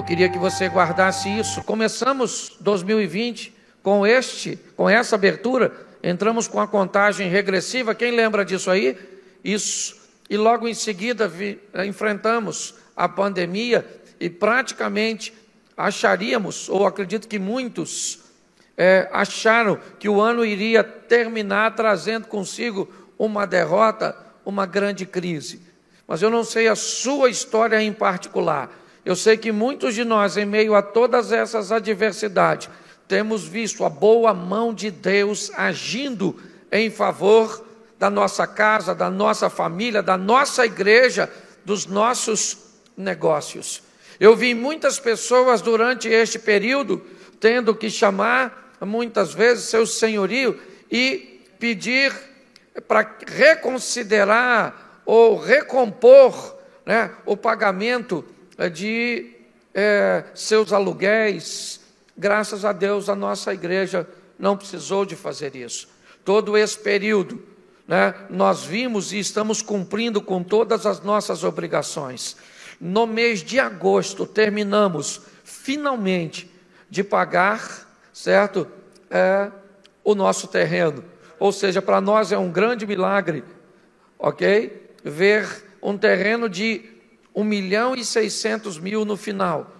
Eu queria que você guardasse isso. Começamos 2020 com essa abertura, entramos com a contagem regressiva. Quem lembra disso aí? Isso. E logo em seguida enfrentamos a pandemia e praticamente acharíamos, ou acredito que muitos acharam que o ano iria terminar trazendo consigo uma derrota, uma grande crise. Mas eu não sei a sua história em particular. Eu sei que muitos de nós, em meio a todas essas adversidades, temos visto a boa mão de Deus agindo em favor da nossa casa, da nossa família, da nossa igreja, dos nossos negócios. Eu vi muitas pessoas durante este período tendo que chamar, muitas vezes, seu senhorio e pedir para reconsiderar ou recompor, o pagamento de seus aluguéis. Graças a Deus, a nossa igreja não precisou de fazer isso. Todo esse período, nós vimos e estamos cumprindo com todas as nossas obrigações. No mês de agosto, terminamos finalmente de pagar, certo? O nosso terreno. Ou seja, para nós é um grande milagre, ok? Ver um terreno de 1.600.000 no final,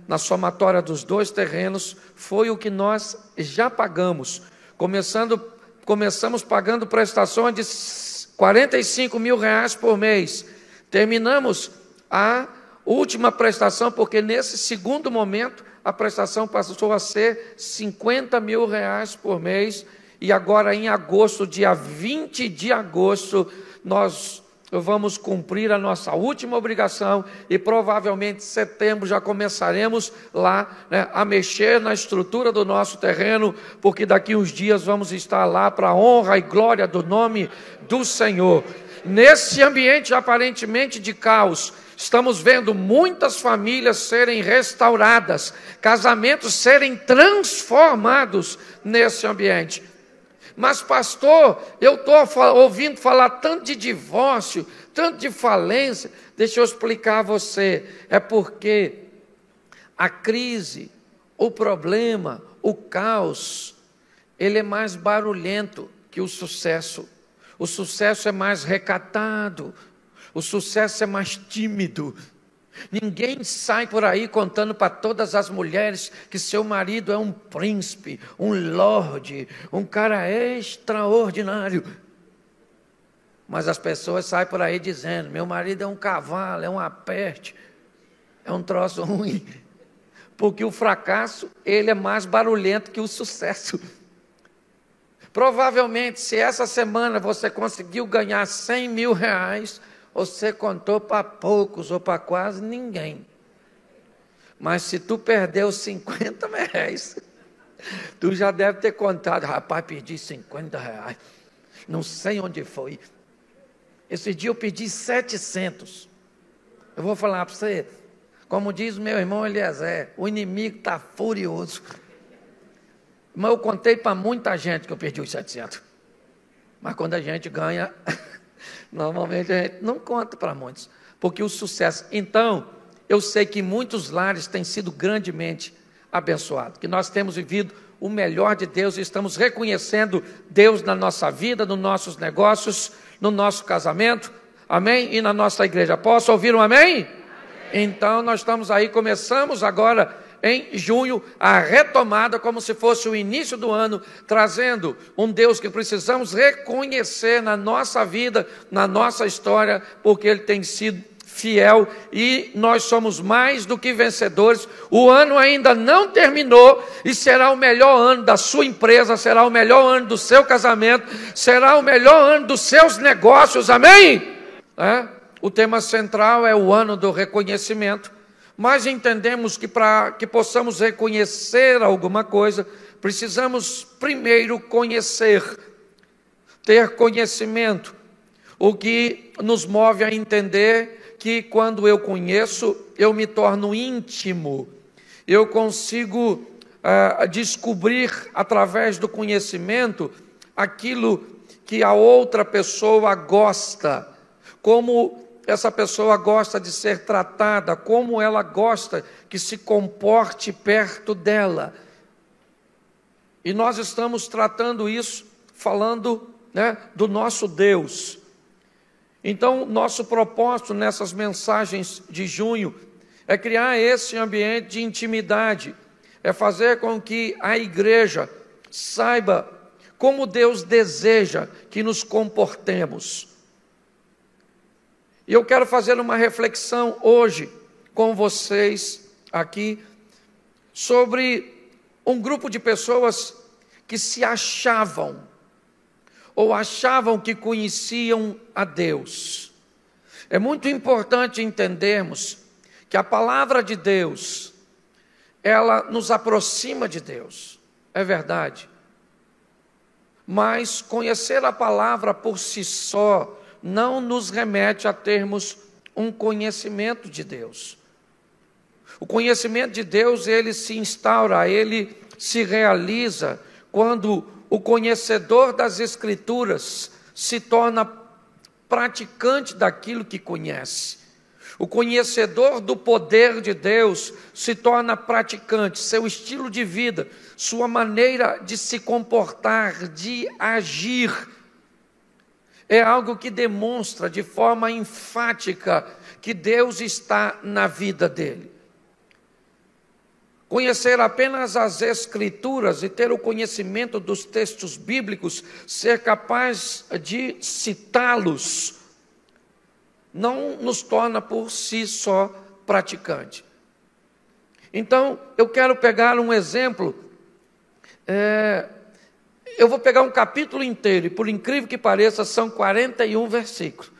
na somatória dos dois terrenos, foi o que nós já pagamos. Começamos pagando prestações de R$45 mil por mês. Terminamos a última prestação, porque nesse segundo momento a prestação passou a ser R$50 mil por mês. E agora em agosto, dia 20 de agosto, nós vamos cumprir a nossa última obrigação e provavelmente em setembro já começaremos lá a mexer na estrutura do nosso terreno, porque daqui uns dias vamos estar lá para a honra e glória do nome do Senhor. Nesse ambiente aparentemente de caos, estamos vendo muitas famílias serem restauradas, casamentos serem transformados nesse ambiente. Mas pastor, eu estou ouvindo falar tanto de divórcio, tanto de falência. Deixa eu explicar a você. É porque a crise, o problema, o caos, ele é mais barulhento que o sucesso. O sucesso é mais recatado, o sucesso é mais tímido. Ninguém sai por aí contando para todas as mulheres que seu marido é um príncipe, um lorde, um cara extraordinário. Mas as pessoas saem por aí dizendo: meu marido é um cavalo, é um aperte, é um troço ruim. Porque o fracasso, ele é mais barulhento que o sucesso. Provavelmente, se essa semana você conseguiu ganhar R$100 mil, você contou para poucos ou para quase ninguém. Mas se tu perdeu R$50, tu já deve ter contado: rapaz, perdi R$50, não sei onde foi. Esse dia eu pedi 700. Eu vou falar para você, como diz meu irmão Eliezer, o inimigo está furioso. Mas eu contei para muita gente que eu perdi os 700. Mas quando a gente ganha, normalmente a gente não conta para muitos, porque o sucesso. Então, eu sei que muitos lares têm sido grandemente abençoados, que nós temos vivido o melhor de Deus e estamos reconhecendo Deus na nossa vida, nos nossos negócios, no nosso casamento, amém? E na nossa igreja. Posso ouvir um amém? Amém. Então, nós estamos aí, começamos agora em junho, a retomada como se fosse o início do ano, trazendo um Deus que precisamos reconhecer na nossa vida, na nossa história, porque Ele tem sido fiel e nós somos mais do que vencedores. O ano ainda não terminou e será o melhor ano da sua empresa, será o melhor ano do seu casamento, será o melhor ano dos seus negócios, amém? O tema central é o ano do reconhecimento. Mas entendemos que para que possamos reconhecer alguma coisa, precisamos primeiro conhecer, ter conhecimento, o que nos move a entender que quando eu conheço, eu me torno íntimo, eu consigo descobrir através do conhecimento aquilo que a outra pessoa gosta, como essa pessoa gosta de ser tratada, como ela gosta que se comporte perto dela. E nós estamos tratando isso, falando, do nosso Deus. Então, nosso propósito nessas mensagens de junho é criar esse ambiente de intimidade, é fazer com que a igreja saiba como Deus deseja que nos comportemos. E eu quero fazer uma reflexão hoje com vocês aqui sobre um grupo de pessoas que se achavam ou achavam que conheciam a Deus. É muito importante entendermos que a palavra de Deus, ela nos aproxima de Deus, é verdade. Mas conhecer a palavra por si só não nos remete a termos um conhecimento de Deus. O conhecimento de Deus, ele se instaura, ele se realiza quando o conhecedor das Escrituras se torna praticante daquilo que conhece. O conhecedor do poder de Deus se torna praticante, seu estilo de vida, sua maneira de se comportar, de agir, é algo que demonstra de forma enfática que Deus está na vida dele. Conhecer apenas as Escrituras e ter o conhecimento dos textos bíblicos, ser capaz de citá-los, não nos torna por si só praticante. Então, eu quero pegar um exemplo, eu vou pegar um capítulo inteiro, e por incrível que pareça, são 41 versículos,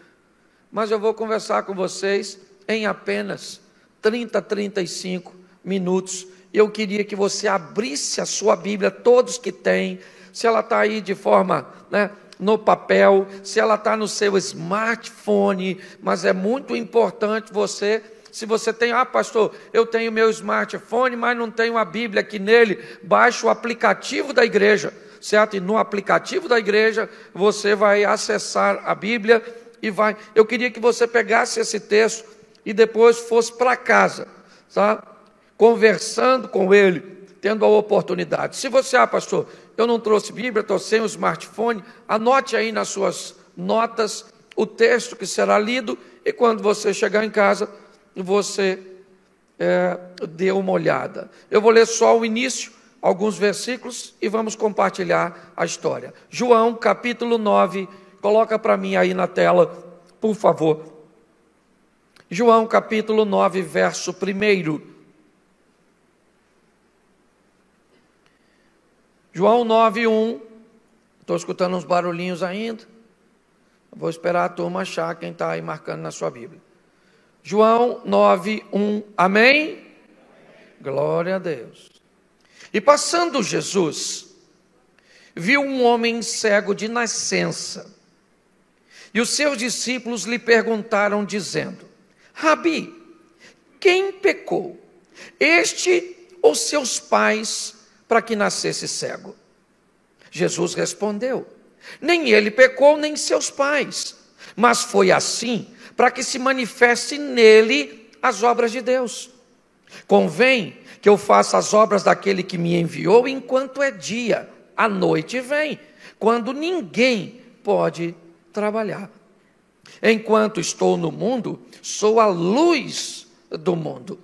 mas eu vou conversar com vocês em apenas 35 minutos. Eu queria que você abrisse a sua Bíblia, todos que têm, se ela está aí de forma, no papel, se ela está no seu smartphone, mas é muito importante você, se você tem, pastor, eu tenho meu smartphone, mas não tenho a Bíblia aqui nele, baixe o aplicativo da igreja, certo? E no aplicativo da igreja, você vai acessar a Bíblia e vai, eu queria que você pegasse esse texto e depois fosse para casa, tá? Conversando com ele, tendo a oportunidade. Se você, pastor, eu não trouxe Bíblia, estou sem o smartphone, anote aí nas suas notas o texto que será lido, e quando você chegar em casa, você dê uma olhada. Eu vou ler só o início, alguns versículos, e vamos compartilhar a história. João, capítulo 9, coloca para mim aí na tela, por favor. João, capítulo 9, verso 1. João 9:1, estou escutando uns barulhinhos ainda, vou esperar a turma achar quem está aí marcando na sua Bíblia. João 9:1, amém? Glória a Deus. E passando Jesus, viu um homem cego de nascença, e os seus discípulos lhe perguntaram, dizendo: Rabi, quem pecou, este ou seus pais, para que nascesse cego? Jesus respondeu: nem ele pecou, nem seus pais, mas foi assim para que se manifeste nele as obras de Deus. Convém que eu faça as obras daquele que me enviou enquanto é dia, a noite vem, quando ninguém pode trabalhar. Enquanto estou no mundo, sou a luz do mundo.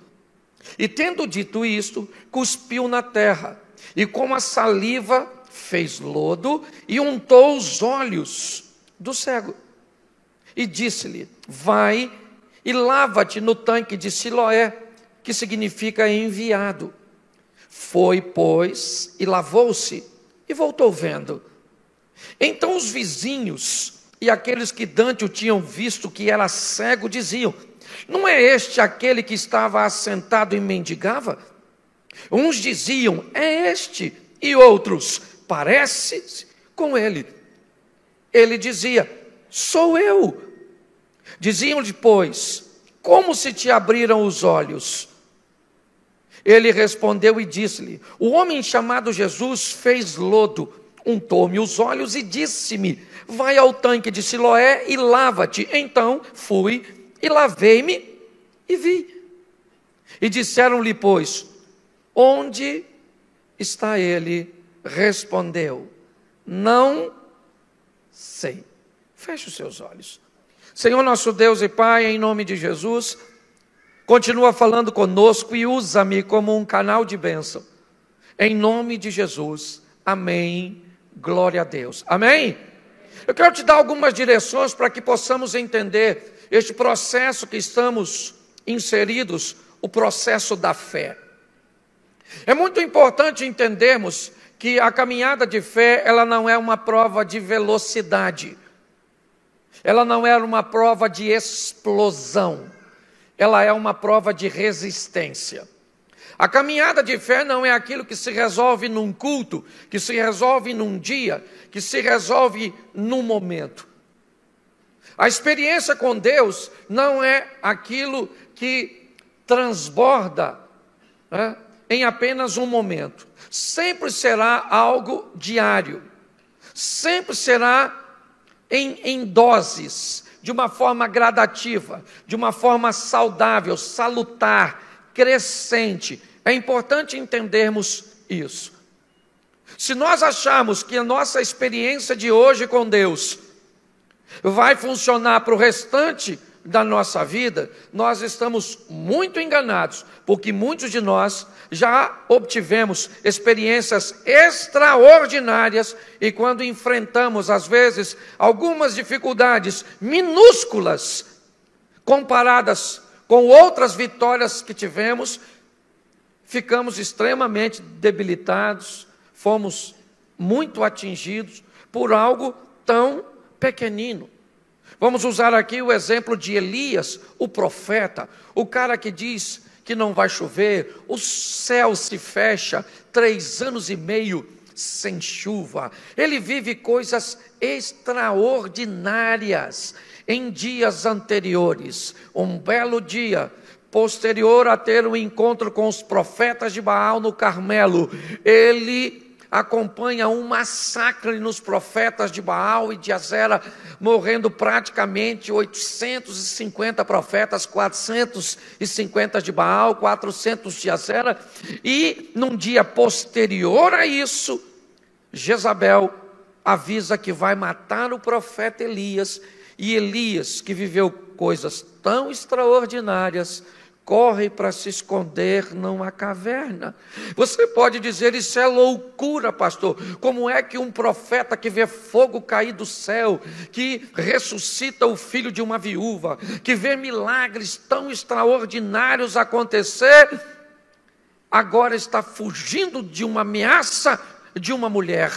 E tendo dito isto, cuspiu na terra, e com a saliva fez lodo e untou os olhos do cego. E disse-lhe: vai e lava-te no tanque de Siloé, que significa enviado. Foi, pois, e lavou-se, e voltou vendo. Então os vizinhos e aqueles que dantes o tinham visto que era cego, diziam: não é este aquele que estava assentado e mendigava? Uns diziam: é este, e outros: parece com ele. Ele dizia: sou eu. Diziam-lhe, pois: como se te abriram os olhos? Ele respondeu e disse-lhe: o homem chamado Jesus fez lodo, untou-me os olhos e disse-me: vai ao tanque de Siloé e lava-te. Então fui E lavei-me e vi. E disseram-lhe, pois, onde está ele? Respondeu, não sei. Feche os seus olhos. Senhor nosso Deus e Pai, em nome de Jesus, continua falando conosco e usa-me como um canal de bênção. Em nome de Jesus. Amém. Glória a Deus. Amém? Eu quero te dar algumas direções para que possamos entender este processo que estamos inseridos, o processo da fé. É muito importante entendermos que a caminhada de fé, ela não é uma prova de velocidade. Ela não é uma prova de explosão. Ela é uma prova de resistência. A caminhada de fé não é aquilo que se resolve num culto, que se resolve num dia, que se resolve num momento. A experiência com Deus não é aquilo que transborda, né, em apenas um momento. Sempre será algo diário. Sempre será em doses, de uma forma gradativa, de uma forma saudável, salutar, crescente. É importante entendermos isso. Se nós acharmos que a nossa experiência de hoje com Deus vai funcionar para o restante da nossa vida, nós estamos muito enganados, porque muitos de nós já obtivemos experiências extraordinárias e quando enfrentamos, às vezes, algumas dificuldades minúsculas comparadas com outras vitórias que tivemos, ficamos extremamente debilitados, fomos muito atingidos por algo tão pequenino. Vamos usar aqui o exemplo de Elias, o profeta, o cara que diz que não vai chover, o céu se fecha, 3 anos e meio sem chuva. Ele vive coisas extraordinárias em dias anteriores. Um belo dia, posterior a ter um encontro com os profetas de Baal no Carmelo, ele acompanha um massacre nos profetas de Baal e de Azera, morrendo praticamente 850 profetas, 450 de Baal, 400 de Azera, e num dia posterior a isso, Jezabel avisa que vai matar o profeta Elias, e Elias, que viveu coisas tão extraordinárias, corre para se esconder numa caverna. Você pode dizer, isso é loucura, pastor. Como é que um profeta que vê fogo cair do céu, que ressuscita o filho de uma viúva, que vê milagres tão extraordinários acontecer, agora está fugindo de uma ameaça de uma mulher?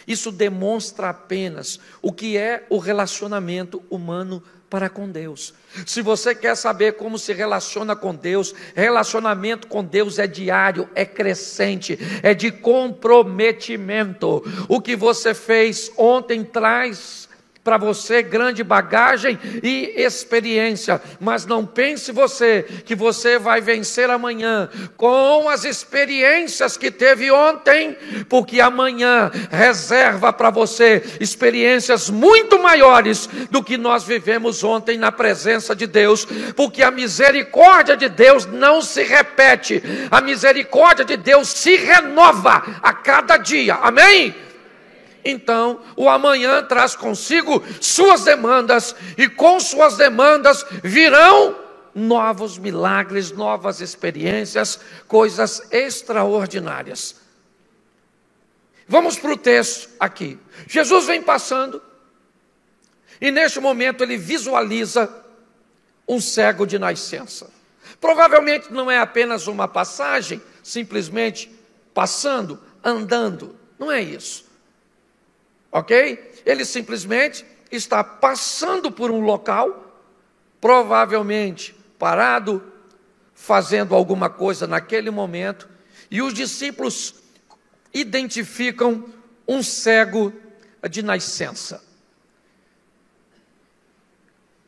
Isso demonstra apenas o que é o relacionamento humano para com Deus. Se você quer saber como se relaciona com Deus, relacionamento com Deus é diário, é crescente, é de comprometimento. O que você fez ontem traz para você grande bagagem e experiência, mas não pense você que você vai vencer amanhã com as experiências que teve ontem, porque amanhã reserva para você experiências muito maiores do que nós vivemos ontem na presença de Deus, porque a misericórdia de Deus não se repete, a misericórdia de Deus se renova a cada dia, amém? Então, o amanhã traz consigo suas demandas, e com suas demandas virão novos milagres, novas experiências, coisas extraordinárias. Vamos para o texto aqui. Jesus vem passando, e neste momento ele visualiza um cego de nascença. Provavelmente não é apenas uma passagem, simplesmente passando, andando, não é isso. Ok? Ele simplesmente está passando por um local, provavelmente parado, fazendo alguma coisa naquele momento, e os discípulos identificam um cego de nascença.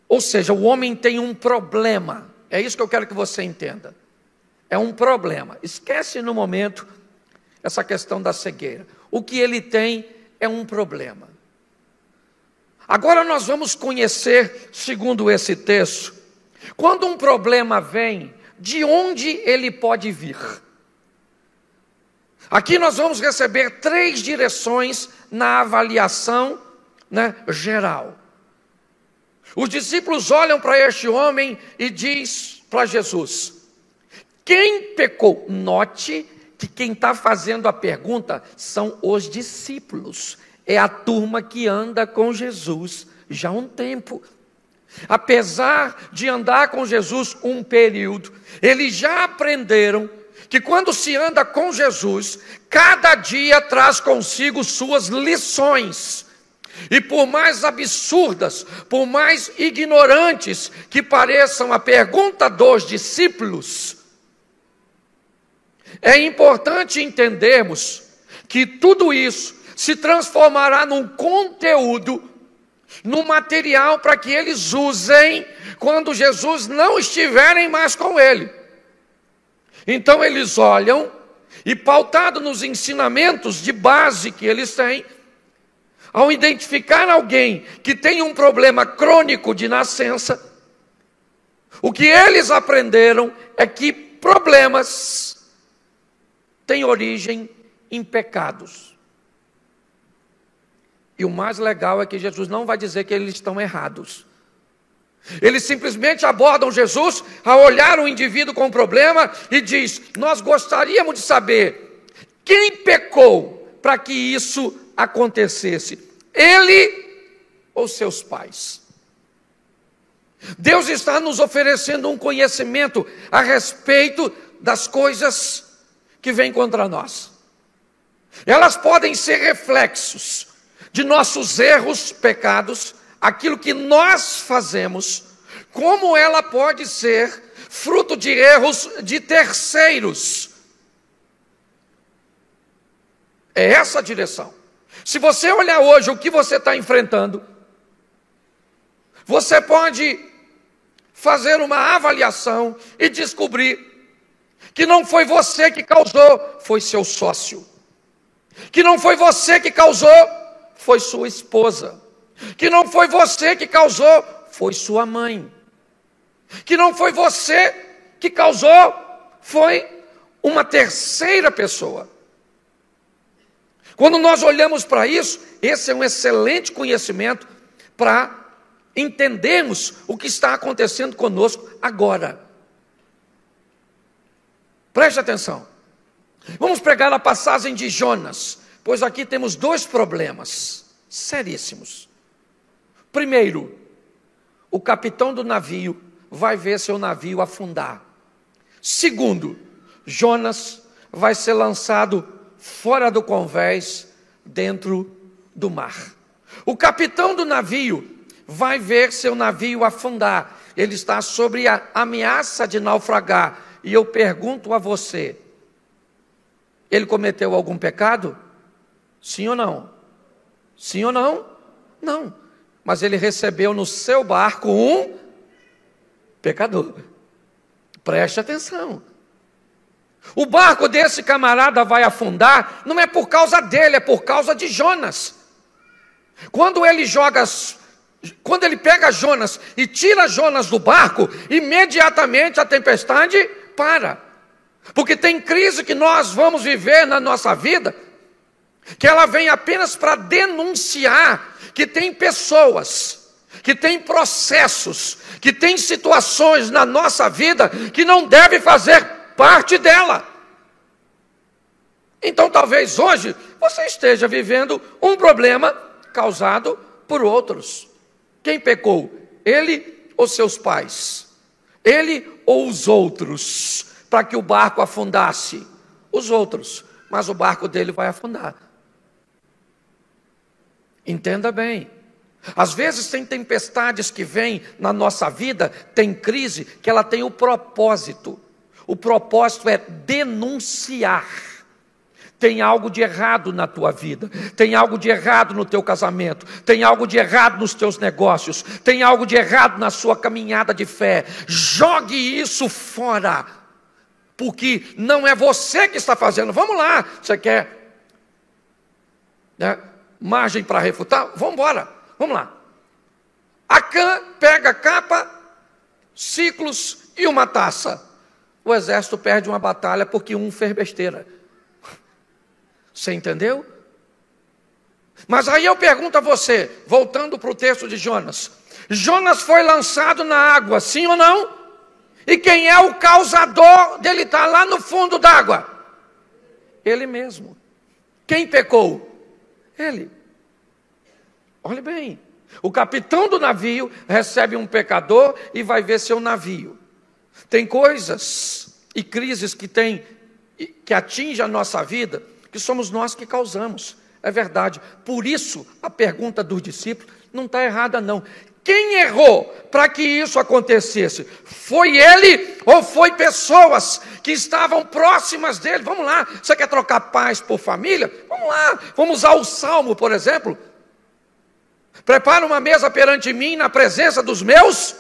Ou seja, o homem tem um problema, é isso que eu quero que você entenda. É um problema. Esquece no momento essa questão da cegueira. O que ele tem é um problema. Agora nós vamos conhecer, segundo esse texto, Quando um problema vem, de onde ele pode vir? Aqui nós vamos receber 3 direções na avaliação, geral. Os discípulos olham para este homem e diz para Jesus: quem pecou? Note que quem está fazendo a pergunta são os discípulos. É a turma que anda com Jesus já há um tempo. Apesar de andar com Jesus um período, eles já aprenderam que quando se anda com Jesus, cada dia traz consigo suas lições. E por mais absurdas, por mais ignorantes que pareçam a pergunta dos discípulos, é importante entendermos que tudo isso se transformará num conteúdo, num material para que eles usem quando Jesus não estiverem mais com ele. Então eles olham e, pautado nos ensinamentos de base que eles têm, ao identificar alguém que tem um problema crônico de nascença, o que eles aprenderam é que problemas têm origem em pecados. E o mais legal é que Jesus não vai dizer que eles estão errados. Eles simplesmente abordam Jesus ao olhar um indivíduo com um problema e diz: nós gostaríamos de saber quem pecou para que isso acontecesse, ele ou seus pais. Deus está nos oferecendo um conhecimento a respeito das coisas que vêm contra nós. Elas podem ser reflexos de nossos erros, pecados, aquilo que nós fazemos, como ela pode ser fruto de erros de terceiros. É essa a direção. Se você olhar hoje o que você está enfrentando, você pode fazer uma avaliação e descobrir que não foi você que causou, foi seu sócio. Que não foi você que causou, foi sua esposa. Que não foi você que causou, foi sua mãe. Que não foi você que causou, foi uma terceira pessoa. Quando nós olhamos para isso, esse é um excelente conhecimento para entendermos o que está acontecendo conosco agora. Preste atenção. Vamos pegar a passagem de Jonas, pois aqui temos 2 problemas seríssimos. Primeiro, o capitão do navio vai ver seu navio afundar. Segundo, Jonas vai ser lançado fora do convés, dentro do mar. O capitão do navio vai ver seu navio afundar. Ele está sob a ameaça de naufragar. E eu pergunto a você, ele cometeu algum pecado? Sim ou não? Sim ou não? Não. Mas ele recebeu no seu barco um pecador. Preste atenção. O barco desse camarada vai afundar, não é por causa dele, é por causa de Jonas. Quando ele pega Jonas e tira Jonas do barco, imediatamente a tempestade para. Porque tem crise que nós vamos viver na nossa vida, que ela vem apenas para denunciar que tem pessoas, que tem processos, que tem situações na nossa vida que não deve fazer parte dela. Então talvez hoje você esteja vivendo um problema causado por outros. Quem pecou? Ele ou seus pais? Ele ou os outros? Para que o barco afundasse? Os outros, mas o barco dele vai afundar. Entenda bem. Às vezes tem tempestades que vêm na nossa vida, tem crise, que ela tem o propósito. O propósito é denunciar. Tem algo de errado na tua vida, tem algo de errado no teu casamento, tem algo de errado nos teus negócios, tem algo de errado na sua caminhada de fé. Jogue isso fora, porque não é você que está fazendo. Vamos lá, você quer margem para refutar? Vamos embora, vamos lá. Acã pega a capa ciclos e uma taça. O exército perde uma batalha porque um fez besteira. Você entendeu? Mas aí eu pergunto a você, voltando para o texto de Jonas. Jonas foi lançado na água, sim ou não? E quem é o causador dele estar lá no fundo d'água? Ele mesmo. Quem pecou? Ele. Olhe bem, o capitão do navio recebe um pecador e vai ver seu navio. Tem coisas e crises que atingem a nossa vida, que somos nós que causamos. É verdade. Por isso, a pergunta dos discípulos não está errada, não. Quem errou para que isso acontecesse? Foi ele ou foi pessoas que estavam próximas dele? Vamos lá, você quer trocar paz por família? Vamos lá, vamos usar o Salmo, por exemplo. Prepara uma mesa perante mim na presença dos meus.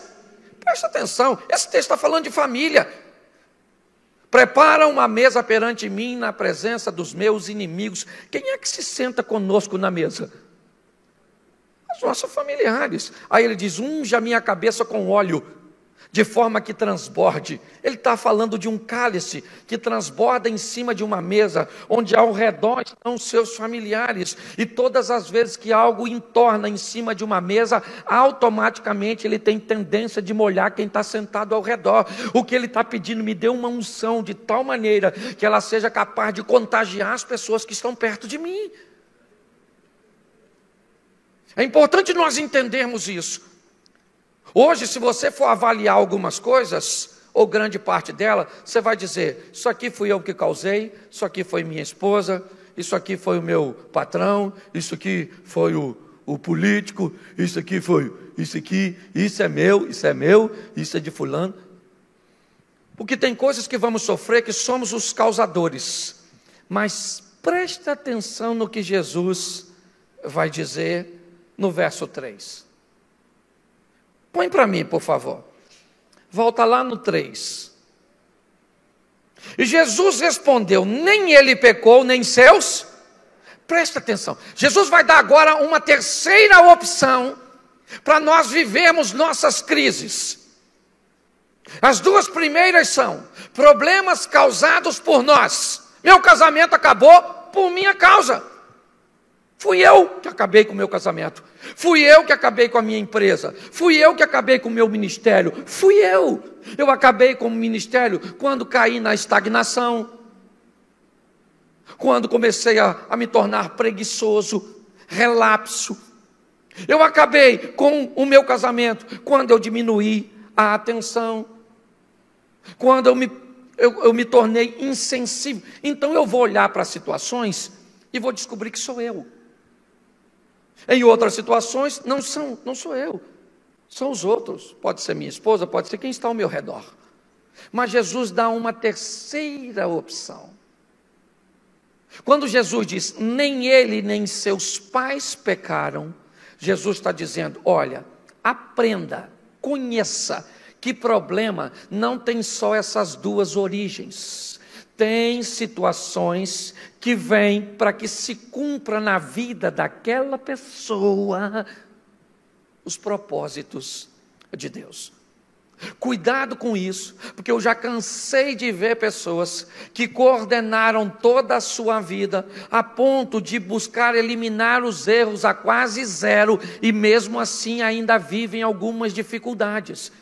Presta atenção, esse texto está falando de família. Prepara uma mesa perante mim na presença dos meus inimigos. Quem é que se senta conosco na mesa? Os nossos familiares. Aí ele diz, unja a minha cabeça com óleo, de forma que transborde. Ele está falando de um cálice que transborda em cima de uma mesa, onde ao redor estão seus familiares. E todas as vezes que algo entorna em cima de uma mesa, automaticamente ele tem tendência de molhar quem está sentado ao redor. O que ele está pedindo, me dê uma unção de tal maneira que ela seja capaz de contagiar as pessoas que estão perto de mim. É importante nós entendermos isso. Hoje, se você for avaliar algumas coisas, ou grande parte dela, você vai dizer, isso aqui fui eu que causei, isso aqui foi minha esposa, isso aqui foi o meu patrão, isso aqui foi o político, isso aqui foi, isso é meu, isso é de fulano. Porque tem coisas que vamos sofrer que somos os causadores. Mas preste atenção no que Jesus vai dizer no verso 3. Põe para mim, por favor. Volta lá no 3. E Jesus respondeu, nem ele pecou, nem seus. Presta atenção. Jesus vai dar agora uma terceira opção para nós vivermos nossas crises. As duas primeiras são problemas causados por nós. Meu casamento acabou por minha causa. Fui eu que acabei com o meu casamento. Fui eu que acabei com a minha empresa. Fui eu que acabei com o meu ministério. Fui eu. Eu acabei com o ministério quando caí na estagnação. Quando comecei a me tornar preguiçoso, relapso. Eu acabei com o meu casamento quando eu diminuí a atenção. Quando eu me tornei insensível. Então eu vou olhar para as situações e vou descobrir que sou eu. Em outras situações, não sou eu, são os outros. Pode ser minha esposa, pode ser quem está ao meu redor. Mas Jesus dá uma terceira opção. Quando Jesus diz, nem ele nem seus pais pecaram, Jesus está dizendo, olha, aprenda, conheça, que problema não tem só essas duas origens. Tem situações que vêm para que se cumpra na vida daquela pessoa os propósitos de Deus. Cuidado com isso, porque eu já cansei de ver pessoas que coordenaram toda a sua vida a ponto de buscar eliminar os erros a quase zero e mesmo assim ainda vivem algumas dificuldades.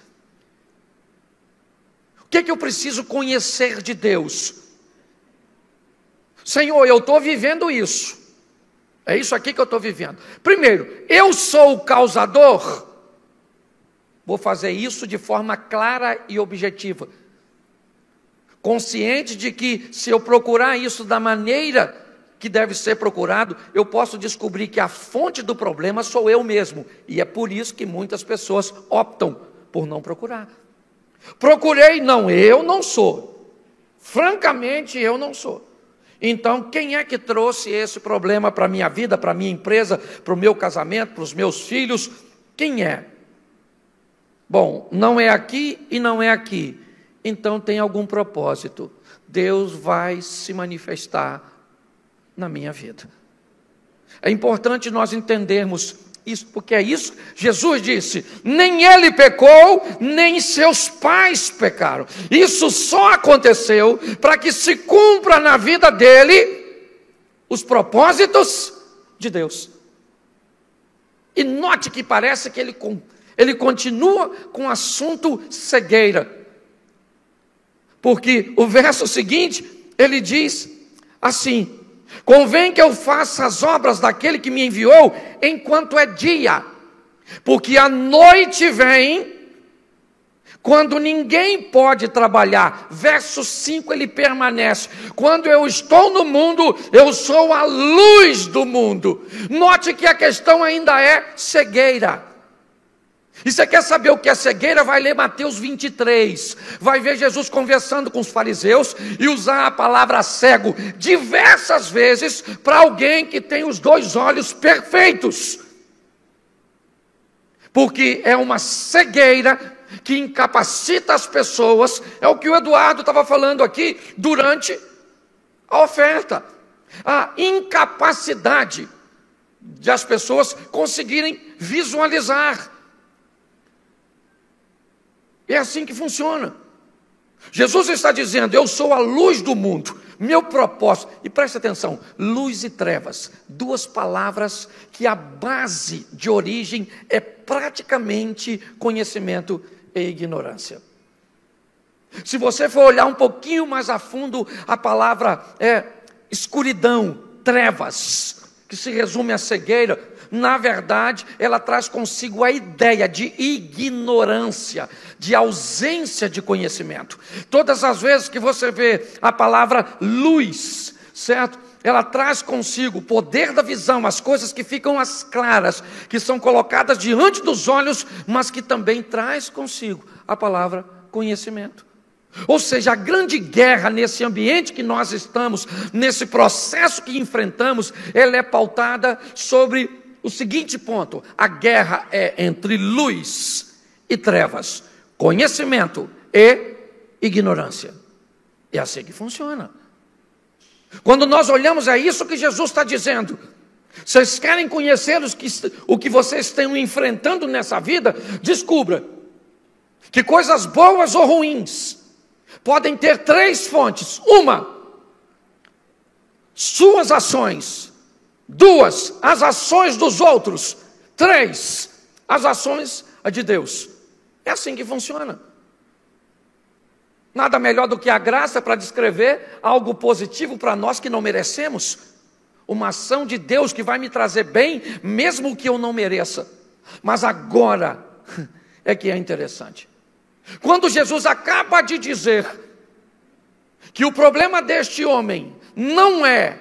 O que eu preciso conhecer de Deus? Senhor, eu estou vivendo isso. É isso aqui que eu estou vivendo. Primeiro, eu sou o causador. Vou fazer isso de forma clara e objetiva. Consciente de que se eu procurar isso da maneira que deve ser procurado, eu posso descobrir que a fonte do problema sou eu mesmo. E é por isso que muitas pessoas optam por não procurar. Procurei, não, eu não sou. Francamente, eu não sou. Então, quem é que trouxe esse problema para a minha vida, para a minha empresa, para o meu casamento, para os meus filhos? Quem é? Bom, não é aqui e não é aqui. Então tem algum propósito. Deus vai se manifestar na minha vida. É importante nós entendermos Isso, porque é isso, Jesus disse, nem ele pecou, nem seus pais pecaram. Isso só aconteceu para que se cumpra na vida dele os propósitos de Deus. E note que parece que ele continua com o assunto cegueira. Porque o verso seguinte, ele diz assim: convém que eu faça as obras daquele que me enviou enquanto é dia, porque a noite vem quando ninguém pode trabalhar. Verso 5 ele permanece: quando eu estou no mundo, eu sou a luz do mundo. Note que a questão ainda é cegueira. E você quer saber o que é cegueira? Vai ler Mateus 23, vai ver Jesus conversando com os fariseus e usar a palavra cego diversas vezes para alguém que tem os dois olhos perfeitos, porque é uma cegueira que incapacita as pessoas. É o que o Eduardo estava falando aqui durante a oferta, a incapacidade de as pessoas conseguirem visualizar. É assim que funciona. Jesus está dizendo: eu sou a luz do mundo. Meu propósito, e preste atenção, luz e trevas, duas palavras que a base de origem é praticamente conhecimento e ignorância. Se você for olhar um pouquinho mais a fundo, a palavra é escuridão, trevas, que se resume à cegueira. Na verdade, ela traz consigo a ideia de ignorância, de ausência de conhecimento. Todas as vezes que você vê a palavra luz, certo? Ela traz consigo o poder da visão, as coisas que ficam às claras, que são colocadas diante dos olhos, mas que também traz consigo a palavra conhecimento. Ou seja, a grande guerra nesse ambiente que nós estamos, nesse processo que enfrentamos, ela é pautada sobre o seguinte ponto: a guerra é entre luz e trevas, conhecimento e ignorância. É assim que funciona. Quando nós olhamos, é isso que Jesus está dizendo. Vocês querem conhecer o que vocês estão enfrentando nessa vida? Descubra que coisas boas ou ruins podem ter três fontes. Uma, suas ações. Duas, as ações dos outros. Três, as ações de Deus. É assim que funciona. Nada melhor do que a graça para descrever algo positivo para nós que não merecemos. Uma ação de Deus que vai me trazer bem, mesmo que eu não mereça. Mas agora é que é interessante. Quando Jesus acaba de dizer que o problema deste homem não é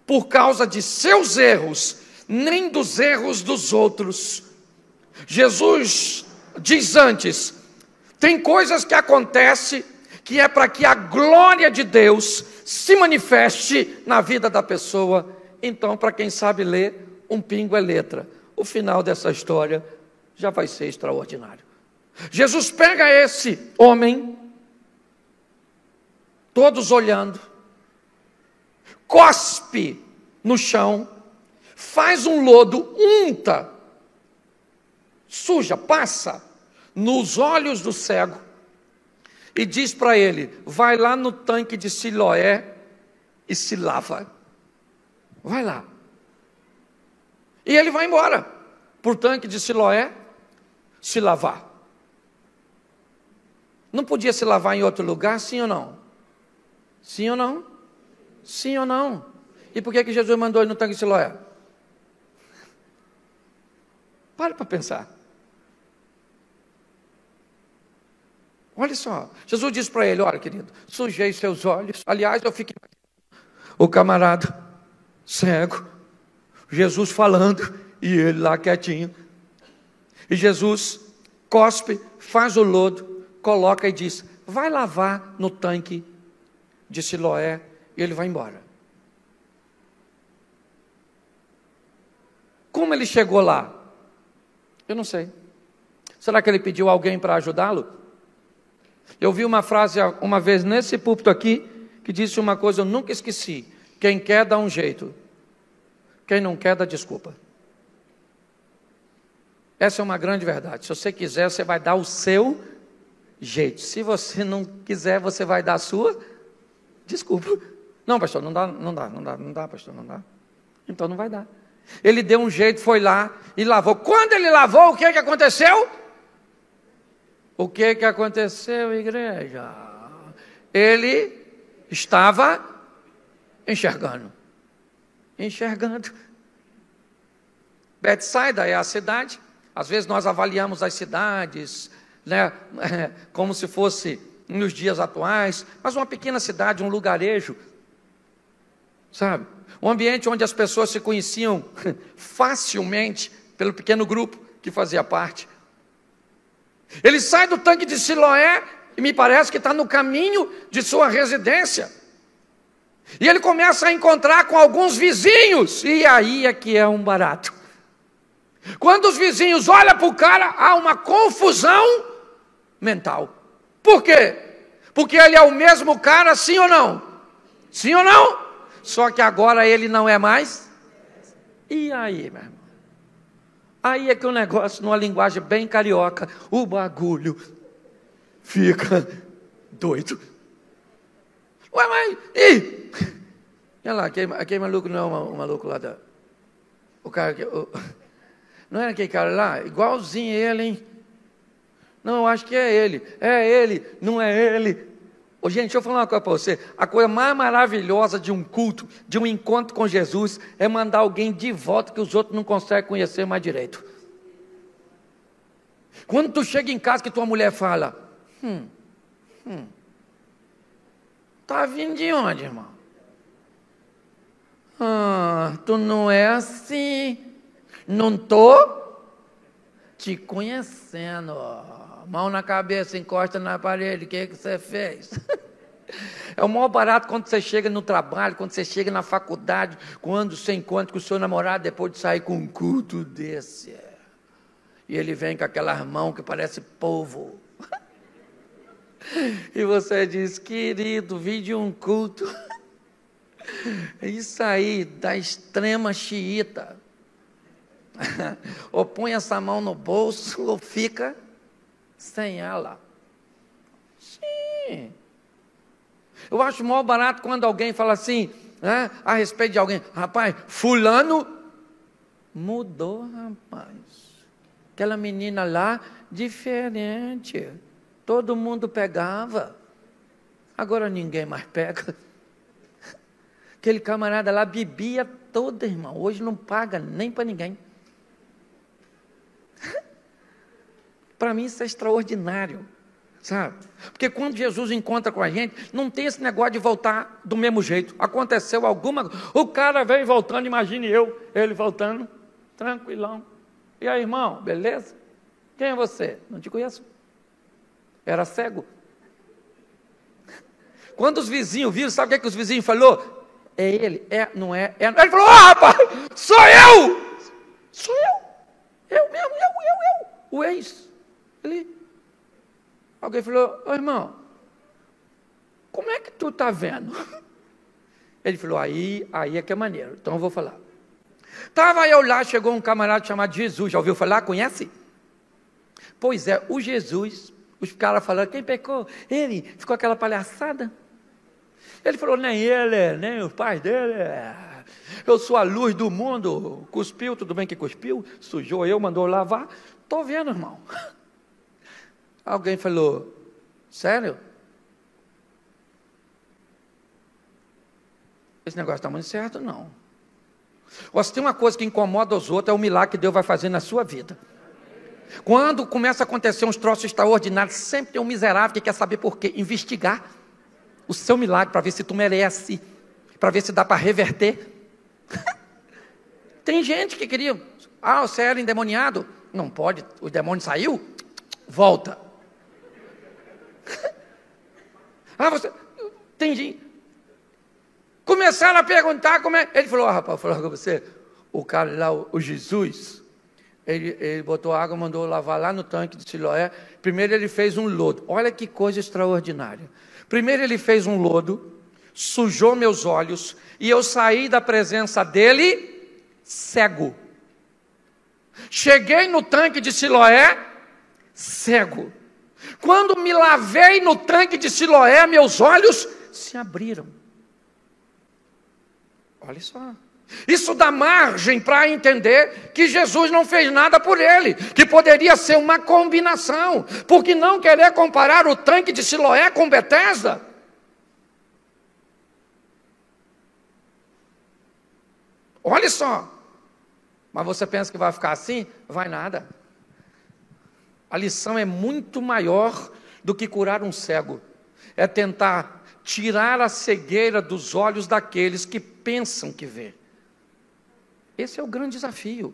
por causa de seus erros, nem dos erros dos outros. Jesus diz antes: tem coisas que acontecem que é para que a glória de Deus se manifeste na vida da pessoa. Então, para quem sabe ler, um pingo é letra. O final dessa história já vai ser extraordinário. Jesus pega esse homem, todos olhando, cospe no chão, faz um lodo, unta, suja, passa nos olhos do cego e diz para ele: vai lá no tanque de Siloé e se lava. Vai lá. E ele vai embora para o tanque de Siloé se lavar. Não podia se lavar em outro lugar, sim ou não? Sim ou não? Sim ou não? E por que Jesus mandou ele no tanque de Siloé? Para pensar. Olha só, Jesus disse para ele: olha, querido, sujei seus olhos. Aliás, eu fiquei... O camarada cego, Jesus falando, e ele lá quietinho. E Jesus cospe, faz o lodo, coloca e diz: vai lavar no tanque de Siloé. E ele vai embora. Como ele chegou lá? Eu não sei. Será que ele pediu alguém para ajudá-lo? Eu vi uma frase uma vez nesse púlpito aqui, que disse uma coisa eu nunca esqueci: quem quer dá um jeito, quem não quer dá desculpa. Essa é uma grande verdade. Se você quiser, você vai dar o seu jeito. Se você não quiser, você vai dar a sua desculpa. Não, pastor, não dá, pastor, não dá. Então não vai dar. Ele deu um jeito, foi lá e lavou. Quando ele lavou, o que aconteceu? O que aconteceu, igreja? Ele estava enxergando. Betsaida é a cidade. Às vezes nós avaliamos as cidades, né, como se fosse nos dias atuais, mas uma pequena cidade, um lugarejo, sabe? Um ambiente onde as pessoas se conheciam facilmente pelo pequeno grupo que fazia parte. Ele sai do tanque de Siloé e me parece que está no caminho de sua residência. E ele começa a encontrar com alguns vizinhos, e aí é que é um barato. Quando os vizinhos olham para o cara, há uma confusão mental. Por quê? Porque ele é o mesmo cara, sim ou não? Sim ou não? Só que agora ele não é mais. E aí, meu irmão? Aí é que o negócio, numa linguagem bem carioca, o bagulho fica doido. Ué, mas... Ih! Olha lá, aquele maluco não é o maluco lá da... O cara que... Não é aquele cara lá? Igualzinho ele, hein? Não, eu acho que é ele. É ele, não é ele. Ô, gente, deixa eu falar uma coisa para você. A coisa mais maravilhosa de um culto, de um encontro com Jesus, é mandar alguém de volta que os outros não conseguem conhecer mais direito. Quando tu chega em casa que tua mulher fala, tá vindo de onde, irmão? Tu não é assim. Não tô te conhecendo. Mão na cabeça, encosta na parede, o que você fez? É o maior barato quando você chega no trabalho, quando você chega na faculdade, quando você encontra com o seu namorado depois de sair com um culto desse. E ele vem com aquelas mãos que parece polvo. E você diz, querido, vim de um culto. Isso aí, da extrema xiita. Ou põe essa mão no bolso, ou fica sem ela. Sim. Eu acho maior barato quando alguém fala assim, né, a respeito de alguém. Rapaz, fulano mudou, rapaz. Aquela menina lá, diferente. Todo mundo pegava. Agora ninguém mais pega. Aquele camarada lá bebia todo, irmão. Hoje não paga nem para ninguém. Para mim isso é extraordinário, sabe? Porque quando Jesus encontra com a gente, não tem esse negócio de voltar do mesmo jeito. Aconteceu alguma coisa, o cara veio voltando, imagine ele voltando, tranquilão. E aí, irmão, beleza? Quem é você? Não te conheço. Era cego. Quando os vizinhos viram, sabe o que os vizinhos falou? É ele, não é. Ele falou, rapaz, sou eu! Sou eu! Eu mesmo, eu. O ex. Alguém falou, irmão, como é que tu está vendo? Ele falou, aí é que é maneiro, então eu vou falar. Estava eu lá, chegou um camarada chamado Jesus, já ouviu falar? Conhece? Pois é, o Jesus, os caras falando, quem pecou? Ele, ficou aquela palhaçada. Ele falou, nem ele, nem os pais dele, eu sou a luz do mundo, cuspiu, tudo bem que cuspiu, sujou eu, mandou lavar, estou vendo, irmão. Alguém falou, sério? Esse negócio está muito certo, não. Ou se tem uma coisa que incomoda os outros, é o milagre que Deus vai fazer na sua vida. Quando começa a acontecer uns troços extraordinários, sempre tem um miserável que quer saber por quê, investigar o seu milagre, para ver se tu merece, para ver se dá para reverter. Tem gente que queria, você era endemoniado? Não pode, o demônio saiu? Volta. Você... Tem gente... Começaram a perguntar como é... Ele falou, rapaz, falou com você, o cara lá, o Jesus, ele botou água, mandou lavar lá no tanque de Siloé. Primeiro ele fez um lodo. Olha que coisa extraordinária. Primeiro ele fez um lodo, sujou meus olhos, e eu saí da presença dele cego. Cheguei no tanque de Siloé, cego. Quando me lavei no tanque de Siloé, meus olhos se abriram. Olha só. Isso dá margem para entender que Jesus não fez nada por ele, que poderia ser uma combinação. Por que não querer comparar o tanque de Siloé com Betesda? Olha só. Mas você pensa que vai ficar assim? Vai nada. A lição é muito maior do que curar um cego. É tentar tirar a cegueira dos olhos daqueles que pensam que vê. Esse é o grande desafio.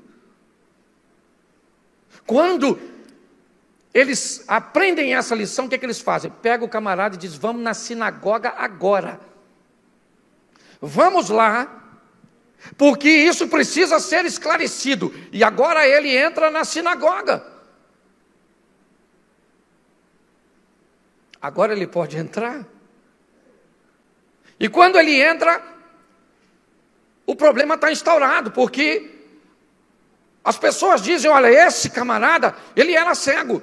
Quando eles aprendem essa lição, o que é que eles fazem? Pega o camarada e diz: vamos na sinagoga agora. Vamos lá, porque isso precisa ser esclarecido. E agora ele entra na sinagoga. Agora ele pode entrar. E quando ele entra, o problema está instaurado, porque as pessoas dizem: olha, esse camarada, ele era cego.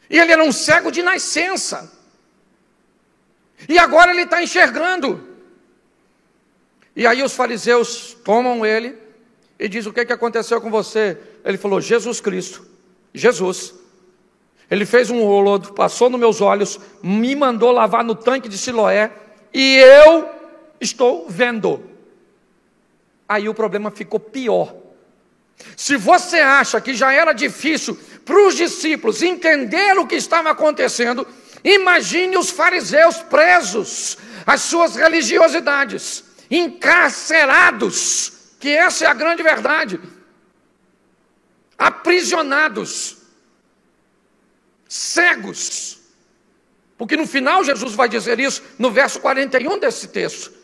E ele era um cego de nascença. E agora ele está enxergando. E aí os fariseus tomam ele e dizem: o que aconteceu com você? Ele falou: Jesus Cristo, Jesus. Ele fez um rolo, passou nos meus olhos, me mandou lavar no tanque de Siloé, e eu estou vendo. Aí o problema ficou pior. Se você acha que já era difícil para os discípulos entender o que estava acontecendo, imagine os fariseus presos às suas religiosidades, encarcerados, que essa é a grande verdade, aprisionados, cegos, porque no final Jesus vai dizer isso, no verso 41 desse texto.